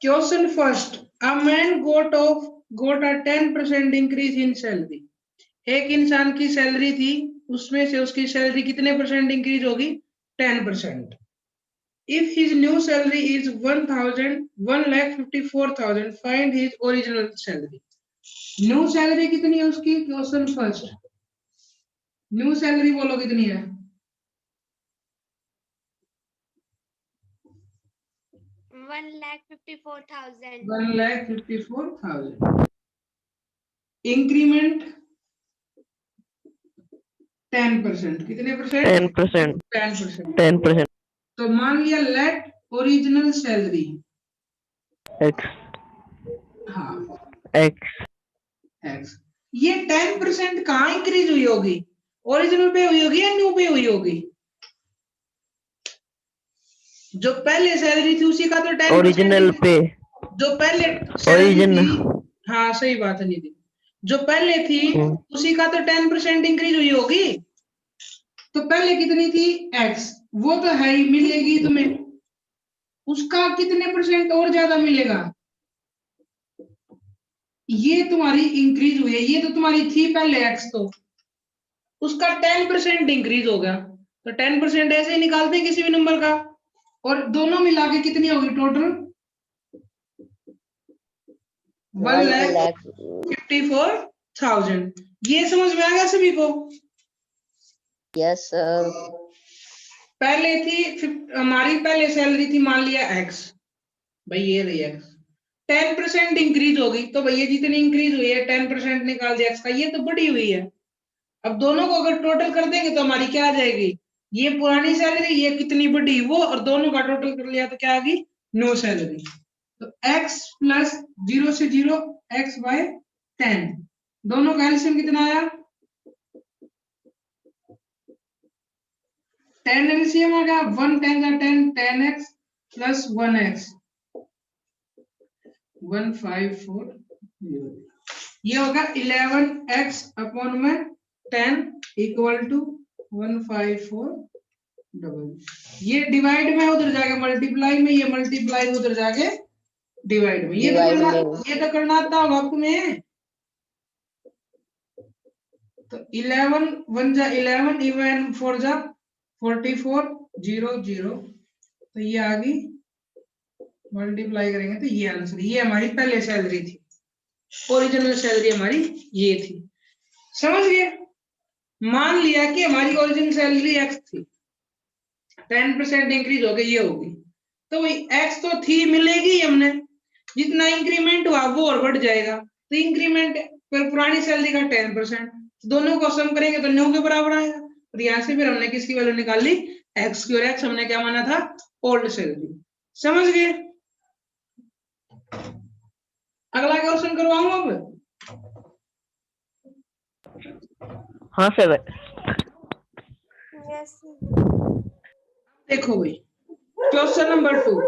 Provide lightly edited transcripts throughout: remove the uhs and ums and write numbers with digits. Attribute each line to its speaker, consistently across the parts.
Speaker 1: Question first, a man got a 10% increase in salary. एक इंसान की सैलरी थी, उसमें से उसकी सैलरी कितने परसेंट इंक्रीज होगी? 10%। If his new salary is 1,54,000, find his original salary. New salary कितनी है उसकी? क्वेश्चन फर्स्ट, न्यू सैलरी बोलो कितनी है?
Speaker 2: 1,54,000।
Speaker 1: 1,54,000। इंक्रीमेंट 10%। कितने परसेंट?
Speaker 3: 10%।
Speaker 1: 10%।
Speaker 3: 10%।
Speaker 1: तो मान लिया लेट ओरिजिनल सैलरी
Speaker 3: X
Speaker 1: हाँ
Speaker 3: X
Speaker 1: एक्स। ये 10% कहाँ इंक्रीज हुई होगी? ओरिजिनल पे हुई होगी या न्यू पे हुई होगी? जो पहले सैलरी थी उसी का तो 10%
Speaker 3: ओरिजिनल पे।
Speaker 1: जो पहले सैलरी
Speaker 3: ओरिजिन
Speaker 1: थी, हाँ सही बात है निधि, जो पहले थी उसी का तो 10% इंक्रीज हुई होगी। तो पहले कितनी थी? एक्स, वो तो है ही, मिलेगी तुम्हें, उसका कितने परसेंट और ज्यादा मिलेगा? ये तुम्हारी इंक्रीज हुई है, ये तो तुम्हारी थी पहले एक्स, तो उसका 10% इंक्रीज होगा। तो 10% ऐसे ही निकालते हैं किसी भी नंबर का, और दोनों मिला के कितनी होगी टोटल? 1,54,000। ये समझ में आ गया सभी को?
Speaker 4: Yes sir.
Speaker 1: पहले थी हमारी पहले सैलरी थी मान लिया एक्स, भाई ये रही एक्स, 10% इंक्रीज होगी, तो भैया जितनी इंक्रीज हुई है 10% निकाल दिया एक्स का, ये तो बढ़ी हुई है। अब दोनों को अगर टोटल कर देंगे तो हमारी क्या आ जाएगी? ये पुरानी सैलरी, ये कितनी बढ़ी वो, और दोनों का टोटल कर लिया तो क्या आ गई? No salary. तो x प्लस 0 से 0 x बाय 10, दोनों का एलसीएम कितना आया? 10 एलसीएम आ गया, 1 10 का 10, 10x प्लस 1x 1,54,000। ये होगा 11x अपॉन में 10 इक्वल टू 1,54,000। ये डिवाइड में उधर जाके मल्टीप्लाई में, ये मल्टीप्लाई उधर जाके डिवाइड में। ये तो करना आता होगा तुम्हें। तो 11 1 जा 11, इवन 4 जा 44, 0 0, तो ये आ गई, मल्टीप्लाई करेंगे तो ये आंसर। ये हमारी पहले सैलरी थी, ओरिजिनल सैलरी हमारी ये थी। समझ गए? मान लिया कि हमारी ओरिजिनल सैलरी एक्स थी, 10% इंक्रीज हो गई, ये होगी, तो भाई एक्स तो थी, मिलेगी हमने, जितना इंक्रीमेंट हुआ वो और बढ़ जाएगा। तो इंक्रीमेंट पर पुरानी सैलरी का 10%, दोनों को सम करेंगे तो 9 के बराबर आएगा। और यहाँ से फिर हमने किसकी वैल्यू निकाल ली? एक्स की, और एक्स हमने क्या माना था? Old salary. समझ गए? अगला क्वेश्चन करवाऊं अब?
Speaker 3: हाँ सर।
Speaker 2: यस।
Speaker 1: देखो भाई, question number 2,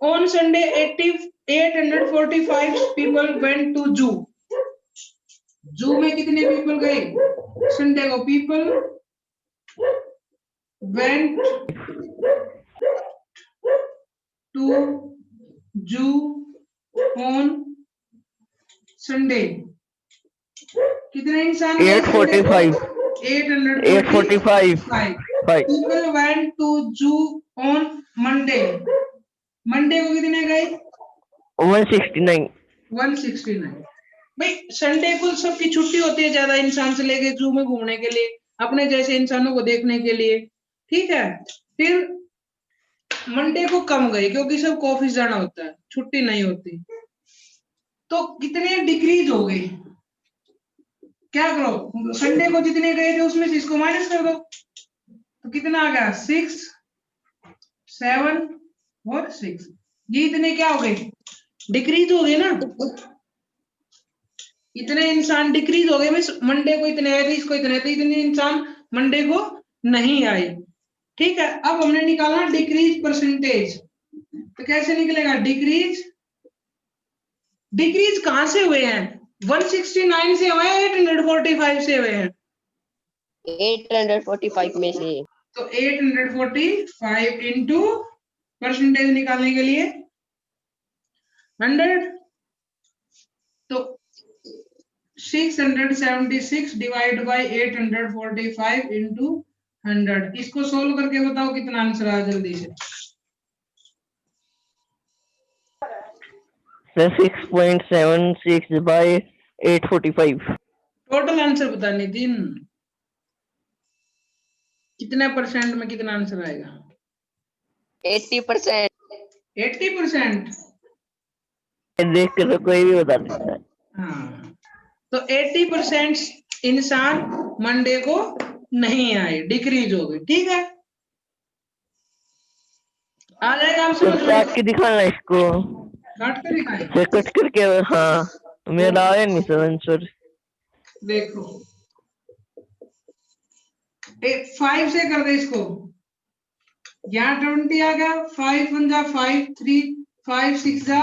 Speaker 1: on Sunday 845 people went to zoo. Zoo में कितने पीपल गए संडे को? People went to zoo on Sunday. कितने इंसान गए?
Speaker 3: 845
Speaker 1: 845
Speaker 3: 5
Speaker 1: people went to zoo on Monday. Monday को कितने गए?
Speaker 3: 169।
Speaker 1: 169। भाई संडे को सबकी छुट्टी होती है, ज्यादा इंसान चले गए जू में घूमने के लिए, अपने जैसे इंसानों को देखने के लिए, ठीक है। फिर मंडे को कम गए क्योंकि सबको ऑफिस जाना होता है, छुट्टी नहीं होती। तो कितने डिक्रीज हो गए? क्या करो, संडे को जितने गए थे उसमें से इसको माइनस कर दो, तो कितना आ गया? 6 7 और 6, ये इतने क्या हो गए? डिक्रीज हो गए ना। इतने इंसान डिक्रीज हो गए, मंडे को इतने आए थे, इसको इतने थे, इतने इंसान मंडे को नहीं आए। ठीक है, अब हमने निकालना डिक्रीज परसेंटेज। तो कैसे निकलेगा? डिक्रीज, डिक्रीज कहां से हुए हैं? 169 से हुए हैं, 845 से हुए हैं?
Speaker 4: 845 में से।
Speaker 1: तो 845 इंटू परसेंटेज निकालने के लिए 100, तो 676 डिवाइड बाई 845 इंटू 100, इसको सोल्व करके बताओ कितना आंसर आया जल्दी से।
Speaker 3: Sir 6.76 bye 845।
Speaker 1: टोटल आंसर बता नितिन, कितने परसेंट में कितना आंसर आएगा?
Speaker 4: 80%।
Speaker 1: 80%।
Speaker 3: देख के तो कोई भी बता सकता है।
Speaker 1: हाँ, तो 80% इंसान मंडे को नहीं आए, डिक्रीज हो गई। ठीक है, आ जाएगा आप
Speaker 3: तो
Speaker 1: समझ में?
Speaker 3: काट के दिखाना इसको,
Speaker 1: काट कर दिखाएं,
Speaker 3: से कट करके। हाँ, मेरा आया नहीं सर आंसर।
Speaker 1: देखो 5 से कर दे इसको, यहाँ 20 आ गया, 5 1 जा 5, 3 5 6 जा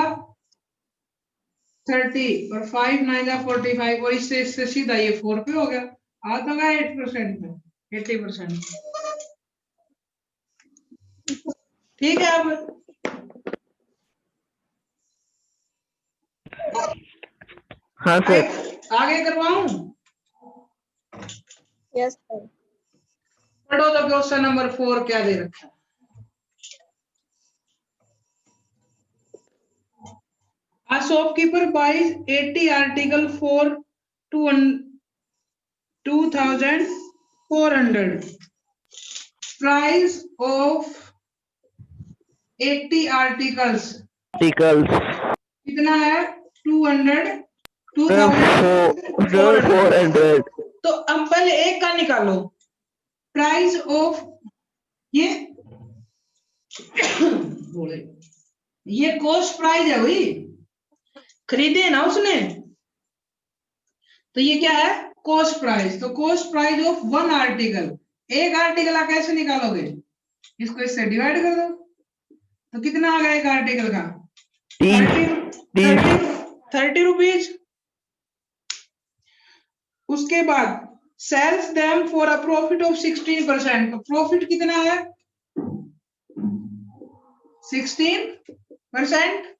Speaker 1: 30 और 5 9 जा 45 और इससे सीधा ये 4 पे हो गया। आ तो गया 8% में, 80%। ठीक है, अब
Speaker 3: हाँ सर।
Speaker 1: आगे करवाऊं?
Speaker 4: Yes sir.
Speaker 1: पढ़ो तो क्वेश्चन नंबर 4 क्या दे रखा है। A shopkeeper buys 80 article for 2,400. Price of 80 articles
Speaker 3: articles
Speaker 1: कितना है? 200, 2,400।
Speaker 3: 400।
Speaker 1: तो अब पहले एक का निकालो, प्राइस ऑफ ये बोले, ये कॉस्ट प्राइस है भाई, खरीदे ना उसने, तो ये क्या है? Cost price. तो कॉस्ट प्राइस ऑफ 1 आर्टिकल, एक आर्टिकल आप कैसे निकालोगे? इसको इससे डिवाइड कर दो, तो कितना आ गया एक आर्टिकल का? 30 रुपीज। उसके बाद sells them for a profit of 16%, तो प्रॉफिट कितना है? 16%।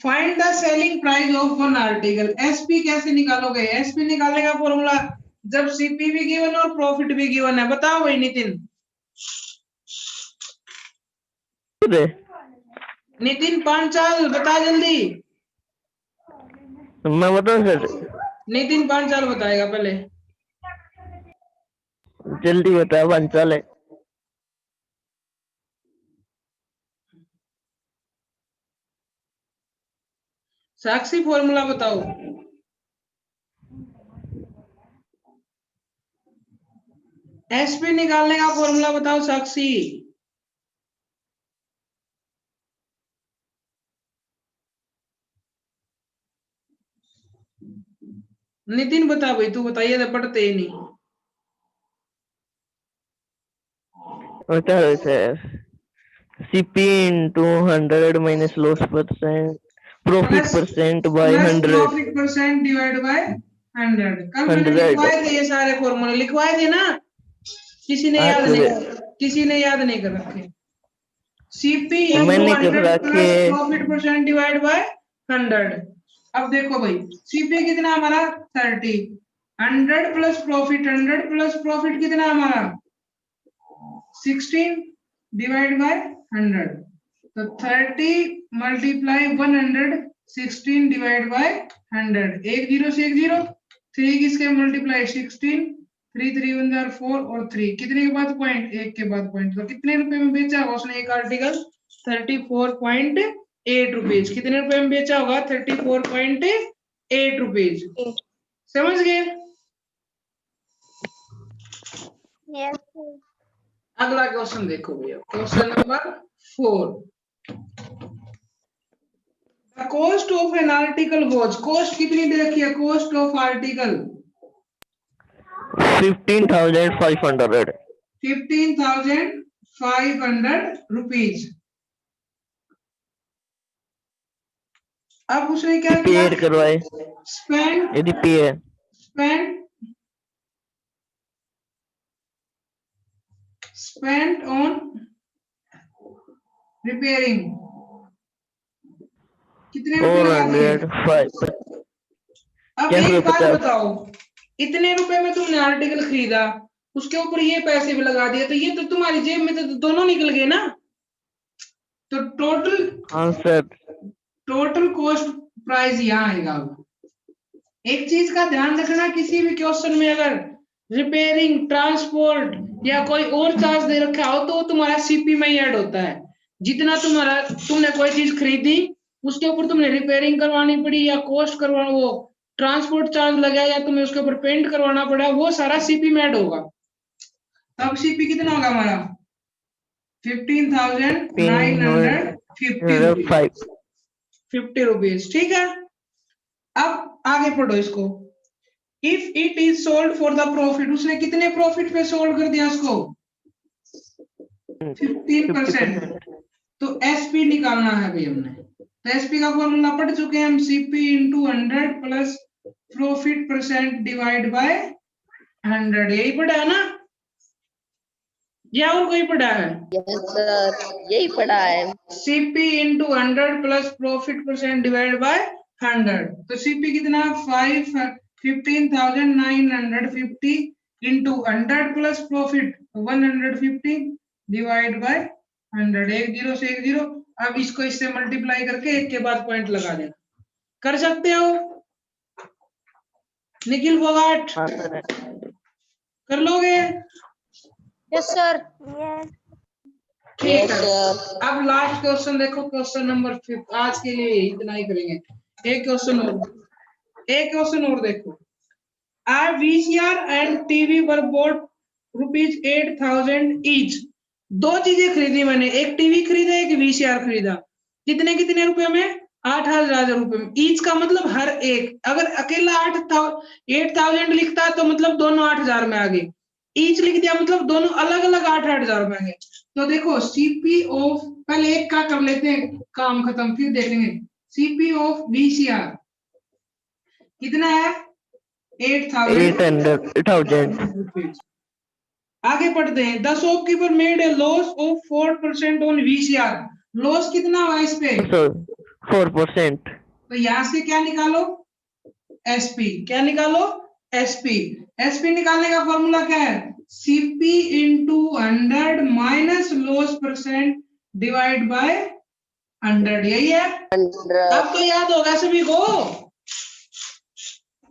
Speaker 1: Find the selling price of 1 article. SP कैसे निकालोगे? एसपी निकालने का फॉर्मूला, जब सीपी भी गिवन और प्रॉफिट भी गिवन है। बताओ भाई नितिन, नितिन पांचाल बता जल्दी।
Speaker 3: मैं बताऊं सर?
Speaker 1: नितिन पांचाल बताएगा पहले।
Speaker 3: जल्दी बताओ पंचाल है।
Speaker 1: साक्षी फॉर्मूला बताओ। एसपी निकालने का फॉर्मूला बताओ साक्षी। नितिन बता भाई, तू बताइए तो पढ़ते ही नहीं।
Speaker 3: बताओ sir. CP into 100 minus loss percent, profit percent by 100।
Speaker 1: Profit percent divide by 100। कल मैंने
Speaker 3: 100
Speaker 1: लिखवाए थे ये सारे फॉर्मूले, लिखवाए थे ना? किसी ने याद नहीं, किसी ने याद नहीं कर रखे। सीपी इंटू
Speaker 3: मैंने कर
Speaker 1: 100
Speaker 3: रखे।
Speaker 1: Plus profit percent divide by 100। अब देखो भाई, सीपी कितना हमारा? 30। 100 प्लस प्रॉफिट कितना हमारा? 16 डिवाइड बाय 100। तो 30 मल्टीप्लाई 100, 16 डिवाइड बाय 100। एक जीरो से एक जीरो, 3 किसके मल्टीप्लाई 16, 3 3 1 जार 4 और 3 कितने के बाद पॉइंट? एक के बाद पॉइंट। तो कितने रुपए में बेचा होगा उसने एक आर्टिकल? 34.8 रुपीज। कितने रुपए में बेचा होगा? 34.8 रुपीज। समझ गए?
Speaker 4: यस।
Speaker 1: अगला क्वेश्चन देखो भैया, question number 4। The cost of an article was, cost कितनी दे रखी है? cost of article
Speaker 3: 15,500।
Speaker 1: 15,500 रुपीज। अब उसने क्या किया?
Speaker 3: पेड करवाए
Speaker 1: स्पेंड
Speaker 3: यदि पे है।
Speaker 1: spent on repairing कितने रुपए लगा दिए?
Speaker 3: 405.
Speaker 1: अब
Speaker 3: क्या हुआ
Speaker 1: एक बात
Speaker 3: 50?
Speaker 1: बताओ, इतने रुपए में तुमने आर्टिकल खरीदा, उसके ऊपर ये पैसे भी लगा दिए, तो ये तो तुम्हारी जेब में तो दोनों निकल गए ना। तो
Speaker 3: हाँ सर.
Speaker 1: टोटल कॉस्ट प्राइस यहाँ आएगा। एक चीज का ध्यान रखना, किसी भी क्वेश्चन में अगर रिपेयरिंग, ट्रांसपोर्ट या कोई और चार्ज दे रखा हो तो तुम्हारा सीपी में ही ऐड होता है। जितना तुमने कोई चीज खरीदी, उसके ऊपर तुमने रिपेयरिंग करवानी पड़ी या कॉस्ट करवाना, वो ट्रांसपोर्ट चार्ज लगा या तुम्हें उसके ऊपर पेंट करवाना पड़ा, वो सारा सीपी में ऐड होगा। तब सीपी कितना होगा हमारा? 15,950 रुपीज। 50 रुपीज, ठीक है। अब आगे पढ़ो इसको। If it is sold for the profit, उसने कितने प्रॉफिट पे सोल्ड कर दिया उसको? 15%। तो एसपी निकालना है भाई हमने। तो एसपी का फॉर्मूला पढ़ चुके हैं हम, CP into 100 plus profit percent divide by 100। यही पढ़ा है ना, या और कोई पढ़ा है?
Speaker 2: यस सर, यही पढ़ा है।
Speaker 1: CP into 100 plus profit percent divide by 100। तो सीपी कितना? 15,950 into 100 plus profit 150 divide by 100। एक जीरो से एक जीरो। अब इसको इससे मल्टीप्लाई करके एक के बाद पॉइंट लगा देना। कर सकते हो निखिल फोगाट?
Speaker 3: हाँ सर.
Speaker 1: कर लोगे?
Speaker 2: Yes sir.
Speaker 4: Yes.
Speaker 1: ठीक है।
Speaker 2: सर।
Speaker 1: अब लास्ट क्वेश्चन देखो, क्वेश्चन नंबर 5। आज के लिए इतना ही करेंगे। एक क्वेश्चन और देखो। A VCR and TV were bought ₹8,000 each. दो चीजें खरीदी मैंने, एक टीवी खरीदा, एक वीसीआर खरीदा। कितने कितने रुपए में? 8,000 रुपए में। ईच का मतलब हर एक। अगर अकेला 8,000 लिखता तो मतलब दोनों 8,000 में आ गए। ईच लिख दिया मतलब दोनों अलग अलग 8,000 में आ गए। तो देखो सीपी ऑफ, पहले एक का कर लेते हैं काम खत्म, फिर देखेंगे। सीपी ऑफ वीसीआर कितना है?
Speaker 3: 800,000.
Speaker 1: रुपीज। आगे पढ़ते हैं। The shopkeeper made a loss of 4% on VCR. Loss कितना हुआ इस पे?
Speaker 3: सर 4%.
Speaker 1: तो यहां से क्या निकालो? एसपी। क्या निकालो? एसपी। एसपी निकालने का फॉर्मूला क्या है? CP into 100 minus loss percent divide by 100। यही है।
Speaker 2: 100।
Speaker 1: अब तो याद होगा सभी को।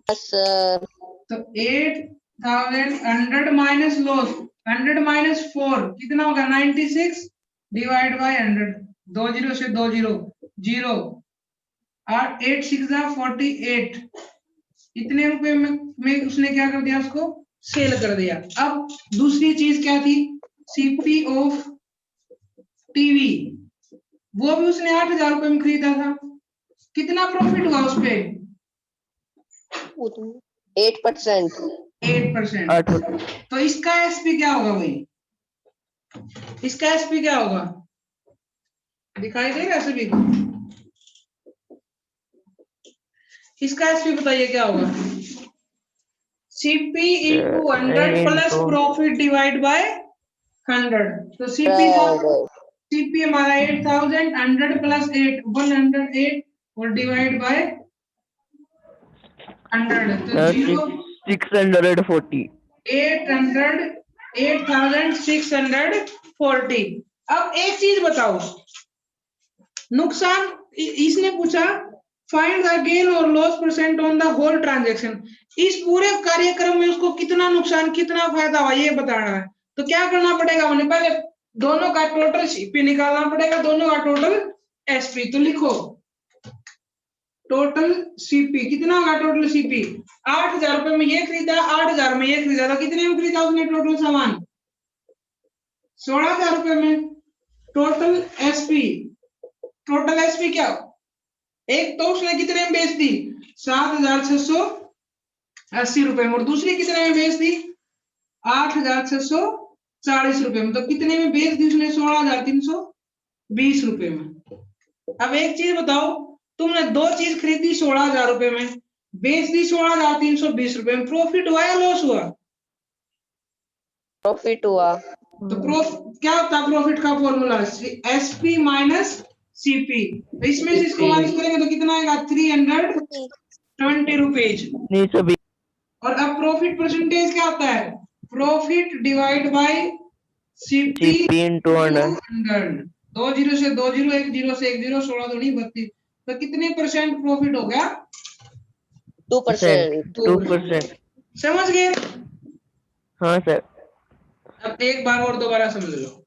Speaker 2: सर।
Speaker 1: तो 8,100 माइनस लॉस, 100 माइनस 4 कितना होगा? 96 डिवाइड बाय 100। 2 जीरो से 2 जीरो, जीरो। और 8 6 48। इतने रुपए में उसने क्या कर दिया? उसको सेल कर दिया। अब दूसरी चीज क्या थी? सीपी ऑफ टीवी, वो भी उसने 8,000 रुपए में खरीदा था। कितना प्रॉफिट हुआ उस पे?
Speaker 2: 8%।
Speaker 1: 8%। तो इसका एसपी क्या होगा भाई? इसका एसपी क्या होगा? दिखाई दे रहा है सभी को? इसका एसपी बताइए क्या होगा? CP into 100 plus profit divide by 100। तो सीपी हमारा 8,000, 100 प्लस 8 108 और डिवाइड बाय 100। तो
Speaker 3: 640.
Speaker 1: 8,640। अब एक चीज बताओ, नुकसान इसने पूछा फाइंड द गेन और loss percent on the whole transaction. इस पूरे कार्यक्रम में उसको कितना नुकसान कितना फायदा हुआ ये बताना है। तो क्या करना पड़ेगा? उन्हें पहले दोनों का टोटल सीपी निकालना पड़ेगा, दोनों का टोटल एसपी। तो लिखो टोटल सीपी कितना होगा? टोटल सीपी 8,000 रुपए में ये खरीदा, 8,000 में ये खरीदा, तो कितने में खरीदा उसने टोटल सामान? 16,000 रुपए में। टोटल एसपी क्या? एक तो उसने कितने में बेच दी? 7,680 रुपए में। और दूसरी कितने में बेच दी? 8,640 रुपए में। तो कितने में बेच दी उसने? 16,320 रुपए में। अब एक चीज बताओ, तुमने दो चीज खरीदी 16,000 रुपए में, बेच दी 16,320 रुपए में, प्रॉफिट हुआ या लॉस हुआ?
Speaker 2: प्रॉफिट हुआ।
Speaker 1: तो क्या होता है प्रॉफिट का फॉर्मूला? SP minus CP. तो इसमें से इसको माइनस करेंगे तो कितना आएगा 320 रुपीज।
Speaker 3: नहीं सभी
Speaker 1: और अब प्रॉफिट परसेंटेज क्या होता है, profit divide by CP
Speaker 3: CP into 100
Speaker 1: 100। 2 zero से 2 जीरो, 1 जीरो से 1 जीरो, 16 दूनी 32। तो कितने परसेंट प्रॉफिट हो गया,
Speaker 2: 2%.
Speaker 3: 2%।
Speaker 1: समझ गए।
Speaker 3: हाँ सर।
Speaker 1: अब एक बार और दोबारा समझ लो।